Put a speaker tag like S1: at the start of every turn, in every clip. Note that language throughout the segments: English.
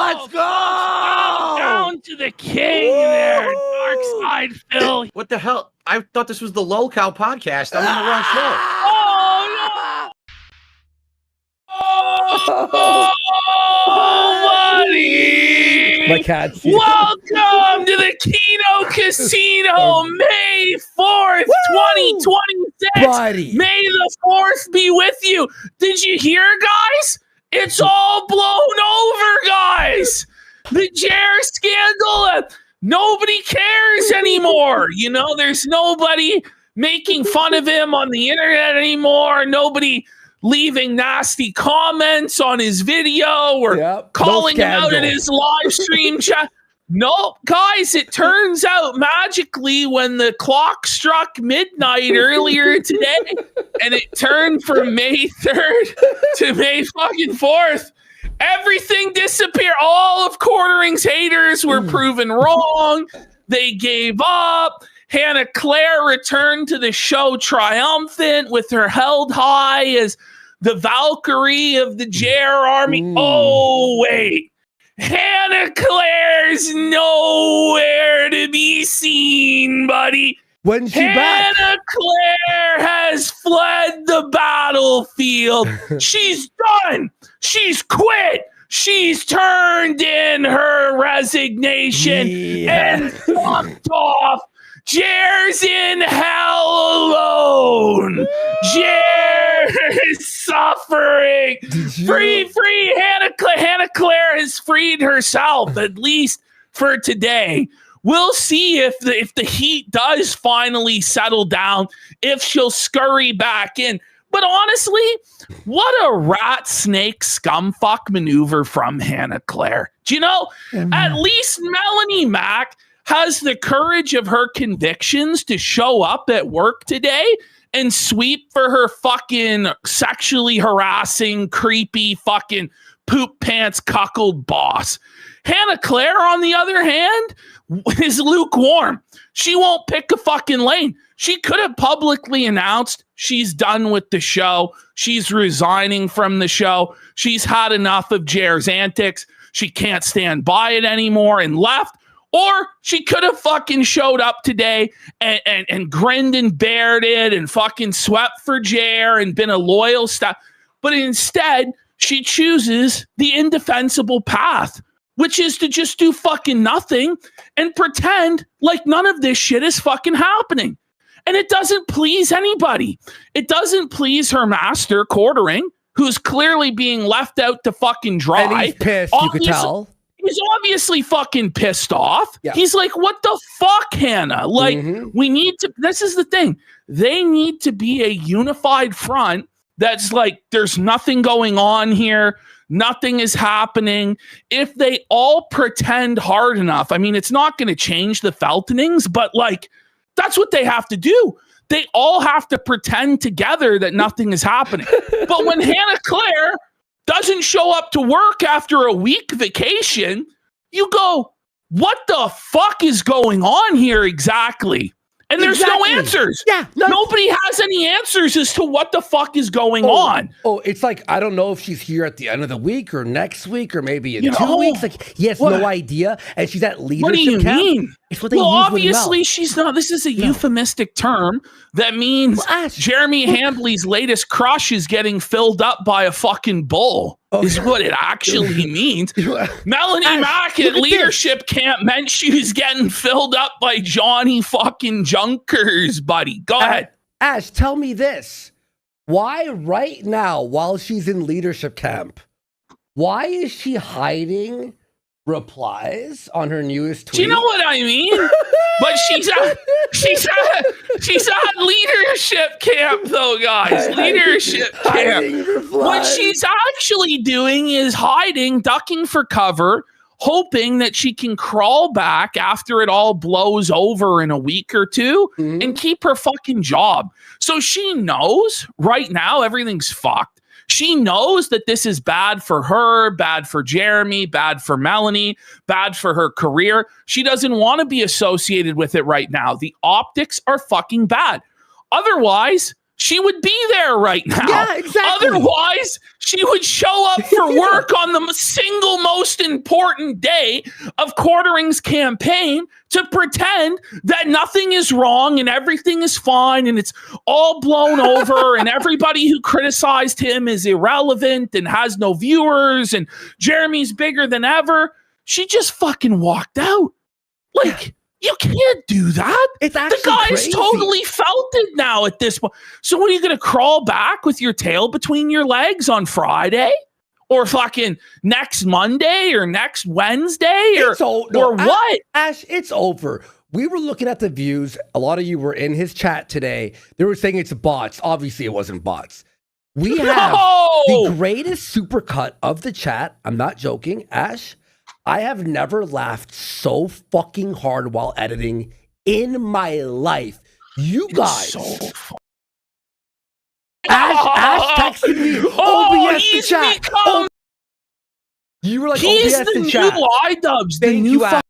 S1: Let's go!
S2: Down to the king there, Dark Side Phil.
S1: What the hell? I thought this was the Lol Cow podcast. I'm on the wrong show.
S2: Oh, buddy!
S3: My cat's
S2: Welcome to the Kino Casino, May 4th, 2026.
S3: Buddy.
S2: May the 4th be with you. Did you hear, guys? It's all blown over, guys. The Jer scandal, nobody cares anymore. You know, there's nobody making fun of him on the internet anymore. Nobody leaving nasty comments on his video or calling him out at his live stream chat. No, guys, it turns out magically when the clock struck midnight earlier today and it turned from May 3rd to May fucking 4th, everything disappeared. All of Quartering's haters were proven wrong. They gave up. Hannah Claire returned to the show triumphant with her held high as the Valkyrie of the Jer army. Oh, wait. Hannah Claire's nowhere to be seen, buddy.
S3: When's she
S2: Hannah
S3: back?
S2: Claire has fled the battlefield. She's done. She's quit. She's turned in her resignation and fucked off. Jer's in hell alone. Jer is suffering. Free. Hannah Claire has freed herself, at least for today. We'll see if the heat does finally settle down, if she'll scurry back in. But honestly, what a rat snake scumfuck maneuver from Hannah Claire. Do you know, at least Melanie Mack has the courage of her convictions to show up at work today and sweep for her fucking sexually harassing, creepy, fucking poop pants cuckold boss. Hannah Claire, on the other hand, is lukewarm. She won't pick a fucking lane. She could have publicly announced she's done with the show. She's resigning from the show. She's had enough of Jer's antics. She can't stand by it anymore and left. Or she could have fucking showed up today and grinned and bared it and fucking swept for Jer and been a loyal staff. But instead, she chooses the indefensible path, which is to just do fucking nothing and pretend like none of this shit is fucking happening. And it doesn't please anybody. It doesn't please her master, Quartering, who's clearly being left out to fucking dry.
S3: And he's pissed, you could tell.
S2: He's obviously fucking pissed off.
S3: Yeah.
S2: He's like, what the fuck, Hannah? Like, we need to, this is the thing. They need to be a unified front that's like, there's nothing going on here. Nothing is happening. If they all pretend hard enough, I mean, it's not going to change the Feltonings, but like, that's what they have to do. They all have to pretend together that nothing is happening. But when Hannah Claire doesn't show up to work after a week vacation, you go, what the fuck is going on here exactly? And there's no answers.
S3: Yeah.
S2: Nobody has any answers as to what the fuck is going on.
S3: Oh, it's like, I don't know if she's here at the end of the week or next week or maybe in 2 weeks. Like, he has no idea. And she's at leadership
S2: What do you
S3: camp.
S2: mean?
S3: It's what they
S2: Well,
S3: use
S2: obviously she's not. This is a euphemistic term that means Jeremy Hambley's latest crush is getting filled up by a fucking bull. Is what it actually means. Melanie Mack at leadership camp meant she was getting filled up by Johnny fucking Junkers, buddy. Go ahead.
S3: Ash, tell me this. Why right now, while she's in leadership camp, why is she hiding replies on her newest tweet?
S2: Do you know what I mean? But she's at leadership camp, though, guys. Leadership camp. What she's actually doing is hiding, ducking for cover, hoping that she can crawl back after it all blows over in a week or two and keep her fucking job. So she knows right now everything's fucked. She knows that this is bad for her, bad for Jeremy, bad for Melanie, bad for her career. She doesn't want to be associated with it right now. The optics are fucking bad. Otherwise, she would be there right now.
S3: Yeah, exactly.
S2: Otherwise, she would show up for work on the single most important day of Quartering's campaign to pretend that nothing is wrong and everything is fine and it's all blown over and everybody who criticized him is irrelevant and has no viewers and Jeremy's bigger than ever. She just fucking walked out. Like, you can't do that.
S3: It's actually
S2: the guy
S3: crazy.
S2: is totally felted now at this point. So what are you going to crawl back with your tail between your legs on Friday? Or fucking next Monday or next Wednesday? Or what?
S3: Ash, it's over. We were looking at the views. A lot of you were in his chat today. They were saying it's bots. Obviously, it wasn't bots. We have the greatest supercut of the chat. I'm not joking, Ash. I have never laughed so fucking hard while editing in my life. You guys. Ash texted me. OBS the chat. You were like,
S2: he's
S3: OBS
S2: the
S3: the
S2: new
S3: chat.
S2: iDubbbz.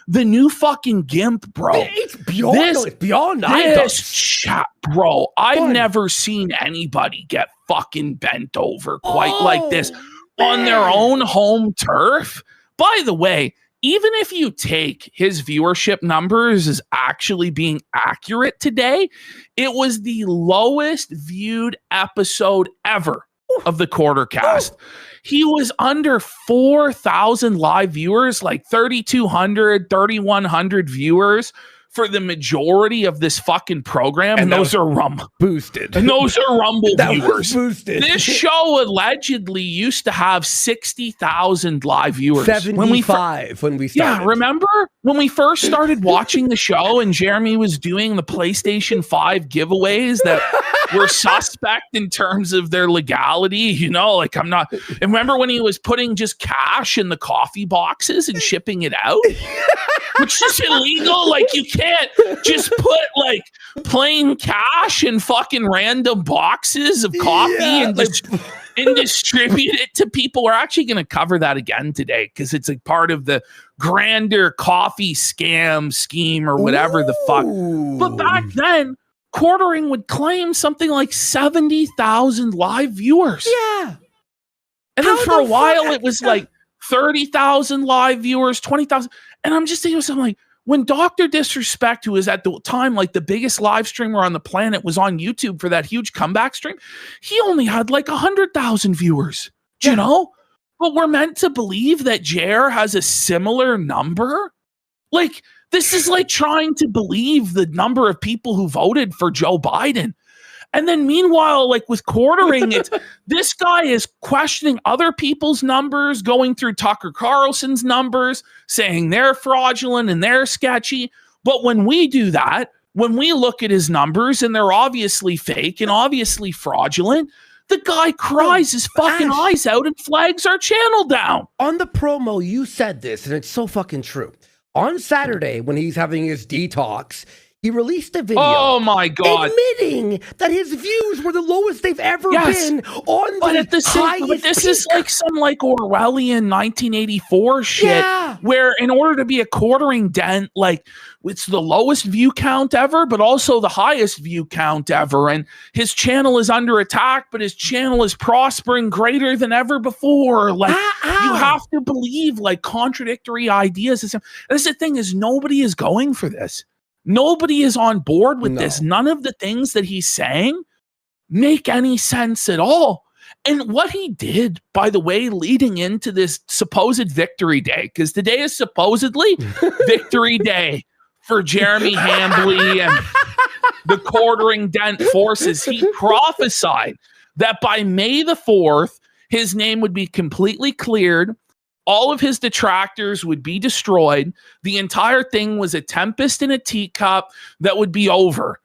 S2: The new fucking gimp, bro.
S3: It's beyond
S2: this chat, bro. I've never seen anybody get fucking bent over quite like this on their own home turf. By the way, even if you take his viewership numbers as actually being accurate today, it was the lowest viewed episode ever of the Quartercast. He was under 4,000 live viewers, like 3,200, 3,100 viewers for the majority of this fucking program. And those are Rumble
S3: boosted.
S2: And those are Rumble viewers.
S3: Boosted.
S2: This show allegedly used to have 60,000 live viewers.
S3: 75 when we started.
S2: Yeah, remember when we first started watching the show and Jeremy was doing the PlayStation 5 giveaways that were suspect in terms of their legality? You know, like I'm not. And remember when he was putting just cash in the coffee boxes and shipping it out? Which is illegal. Like you can't just put like plain cash in fucking random boxes of coffee and distribute it to people. We're actually going to cover that again today because it's a part of the grander coffee scam scheme or whatever the fuck. But back then, Quartering would claim something like 70,000 live viewers.
S3: Yeah.
S2: And then for a while, it was like 30,000 live viewers, 20,000. And I'm just thinking of something like, when Dr. Disrespect, who was at the time like the biggest live streamer on the planet, was on YouTube for that huge comeback stream, he only had like 100,000 viewers, you know? But we're meant to believe that Jer has a similar number? Like, this is like trying to believe the number of people who voted for Joe Biden. And then meanwhile, like with Quartering, it's this guy is questioning other people's numbers, going through Tucker Carlson's numbers, saying they're fraudulent and they're sketchy. But when we do that, when we look at his numbers and they're obviously fake and obviously fraudulent, the guy cries his fucking eyes out and flags our channel down.
S3: On the promo, you said this, and it's so fucking true. On Saturday, when he's having his detox, he released a video.
S2: Oh my God!
S3: Admitting that his views were the lowest they've ever been on the highest.
S2: But this is like some like Orwellian 1984 shit, where in order to be a Quartering dent, like it's the lowest view count ever, but also the highest view count ever, and his channel is under attack, but his channel is prospering greater than ever before. Like you have to believe like contradictory ideas. And that's the thing is nobody is going for this. Nobody is on board with this. None of the things that he's saying make any sense at all. And what he did, by the way, leading into this supposed victory day, because today is supposedly victory day for Jeremy Hambly and the Quartering Dent forces. He prophesied that by May the 4th, his name would be completely cleared. All of his detractors would be destroyed. The entire thing was a tempest in a teacup that would be over.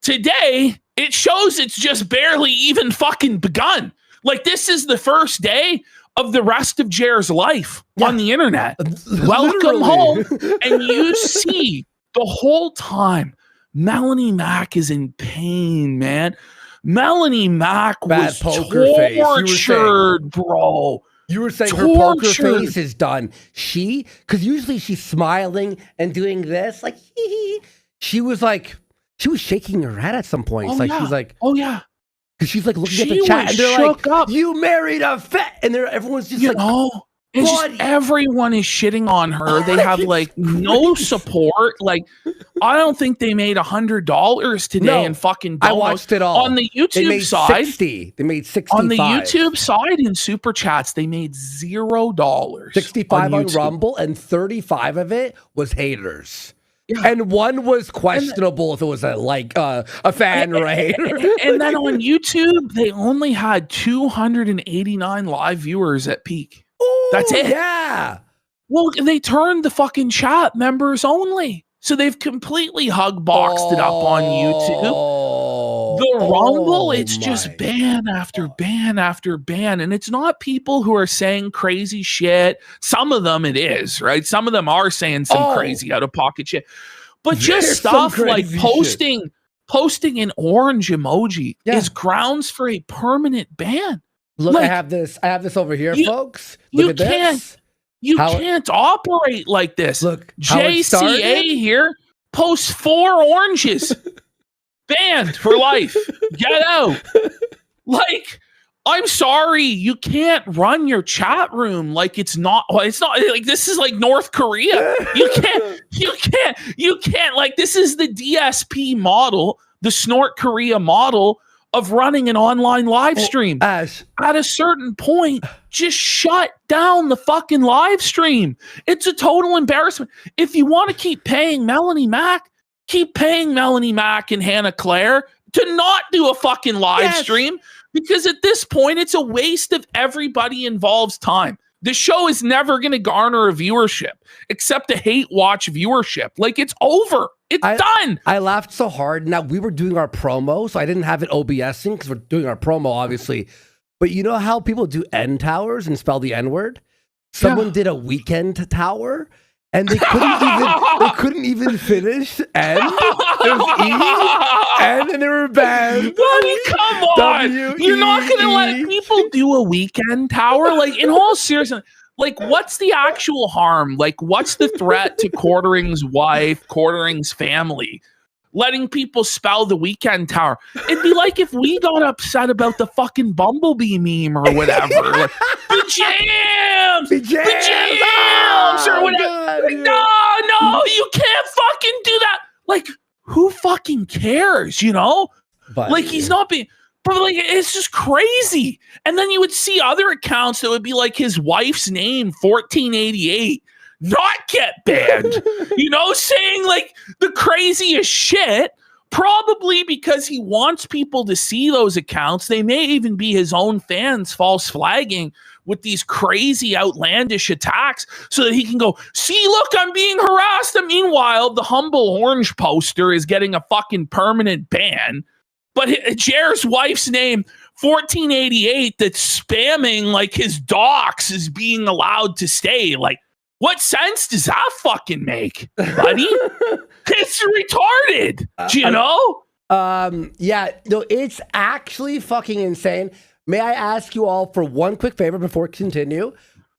S2: Today, it shows it's just barely even fucking begun. Like, this is the first day of the rest of Jer's life on the internet. Welcome home. And you see the whole time, Melanie Mack is in pain, man. Melanie Mack was tortured, bro.
S3: You were saying her poker face is done. Because usually she's smiling and doing this, like, hee hee. She was like, she was shaking her head at some point. Like she's like,
S2: oh yeah,
S3: because she's like looking
S2: she
S3: at the chat, and they're
S2: shook
S3: like,
S2: up.
S3: "You married a fat," and everyone's just
S2: and just everyone is shitting on her. They have like no support. Like, I don't think they made $100 today in fucking donos.
S3: I watched it all
S2: on the YouTube side.
S3: 60. They made 65
S2: on the YouTube side in super chats. They made $0.
S3: 65 on Rumble, and 35 of it was haters. Yeah. And one was questionable if it was a fan or a hater.
S2: And then on YouTube, they only had 289 live viewers at peak.
S3: Ooh,
S2: that's it.
S3: Yeah.
S2: Well, they turned the fucking chat members only. So they've completely hug boxed it up on YouTube. The Rumble, it's just ban after ban after ban. And it's not people who are saying crazy shit. Some of them it is, right? Some of them are saying some crazy out of pocket shit. But just stuff like posting an orange emoji is grounds for a permanent ban.
S3: Look, like, I have this over here, folks. Look at this.
S2: You can't operate like this.
S3: Look,
S2: JCA here posts 4 oranges. Banned for life. Get out. Like, I'm sorry, you can't run your chat room like it's not like this is like North Korea. You can't like this is the DSP model, the Snort Korea model of running an online live stream.
S3: Ash.
S2: At a certain point, just shut down the fucking live stream. It's a total embarrassment. If you want to keep paying Melanie Mac, keep paying Melanie Mac and Hannah Claire to not do a fucking live stream, because at this point, it's a waste of everybody involved's time. The show is never going to garner a viewership except a hate watch viewership. Like, it's over. It's done.
S3: I laughed so hard. Now, we were doing our promo, so I didn't have it OBSing because we're doing our promo, obviously. But you know how people do N towers and spell the N word? Someone did a weekend tower, and they couldn't even finish N. It was E, N, and they were banned.
S2: Buddy, come on. You're not going to let people do a weekend tower? Like, in all seriousness, like, what's the actual harm? Like, what's the threat to Quartering's wife, Quartering's family? Letting people spell the weekend tower. It'd be like if we got upset about the fucking Bumblebee meme or whatever. Like, the jams! The jams! Or whatever. Like, no, you can't fucking do that. Like, who fucking cares, you know?
S3: But,
S2: like, he's not being... But like, it's just crazy. And then you would see other accounts that would be like his wife's name, 1488, not get banned. You know, saying like the craziest shit, probably because he wants people to see those accounts. They may even be his own fans false flagging with these crazy outlandish attacks so that he can go, see, look, I'm being harassed. And meanwhile, the humble orange poster is getting a fucking permanent ban. But Jer's wife's name, 1488, that's spamming like his docs is being allowed to stay. Like, what sense does that fucking make, buddy? It's retarded. Do you know?
S3: Yeah, no, it's actually fucking insane. May I ask you all for one quick favor before we continue?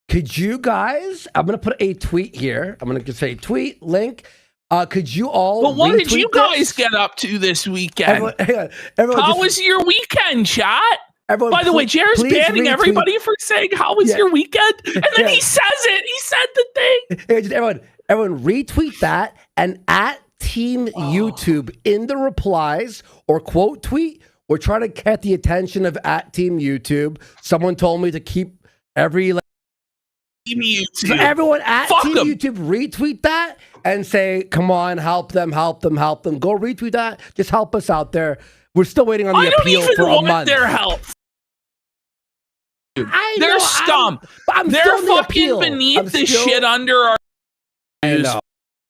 S3: Could you guys, I'm going to put a tweet here. I'm going to just say tweet, link. Could you all?
S2: But what did you guys get up to this weekend?
S3: Everyone
S2: how was your weekend, chat?
S3: By
S2: the way, Jer's banning everybody for saying, how was your weekend? And then he says it. He said the thing.
S3: Just everyone retweet that and at Team YouTube in the replies or quote tweet. We're trying to get the attention of at Team YouTube. Someone told me to keep every... So everyone at Team YouTube retweet that and say, come on, help them. Go retweet that. Just help us out there. We're still waiting on the appeal for a month. I don't even want
S2: their help. They're scum. They're fucking beneath the shit under our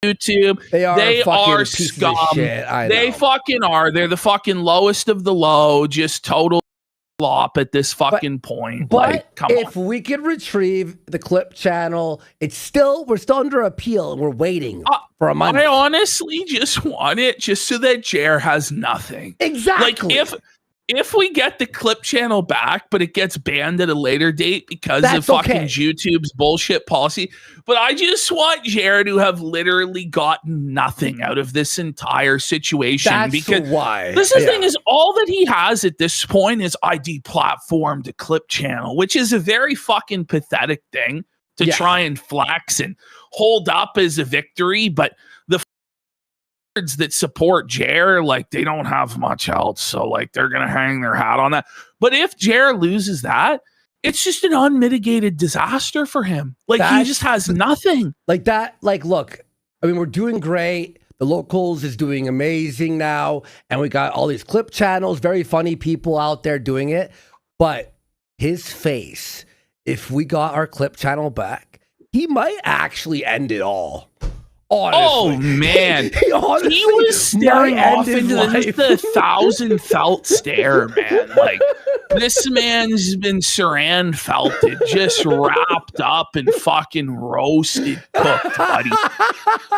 S2: YouTube. They are scum. They fucking are. They're the fucking lowest of the low. Just total flop at this fucking point.
S3: But
S2: like, come
S3: if
S2: on.
S3: we could retrieve the clip channel, we're still under appeal and we're waiting for a month.
S2: I honestly just want it just so that Jer has nothing.
S3: Exactly.
S2: Like if we get the clip channel back, but it gets banned at a later date because of fucking YouTube's bullshit policy. But I just want Jared to have literally gotten nothing out of this entire situation.
S3: That's
S2: because
S3: why.
S2: This is the thing is, all that he has at this point is ID platform to clip channel, which is a very fucking pathetic thing to try and flex and hold up as a victory. But the that support Jer, like, they don't have much else, so like they're gonna hang their hat on that. But if Jer loses that, it's just an unmitigated disaster for him. Like, he just has nothing.
S3: Like that. Like, look, I mean, we're doing great. The locals is doing amazing now, and we got all these clip channels, very funny people out there doing it. But his face, if we got our clip channel back, he might actually end it all. Honestly.
S2: Oh man, he was staring off into the 1,000 felt stare, man. Like, this man's been saran felted, just wrapped up and fucking roasted, cooked, buddy.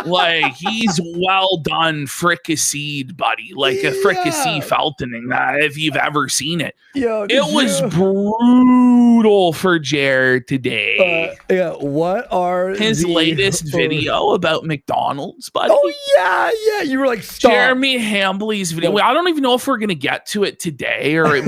S2: Like, he's well done fricasseed, buddy. Like a fricassee feltoning, that if you've ever seen it. It was brutal for Jared today.
S3: What are
S2: his latest video about McDonald's, buddy?
S3: Oh yeah, you were like, stop.
S2: Jeremy Hambley's video. I don't even know if we're gonna get to it today, or it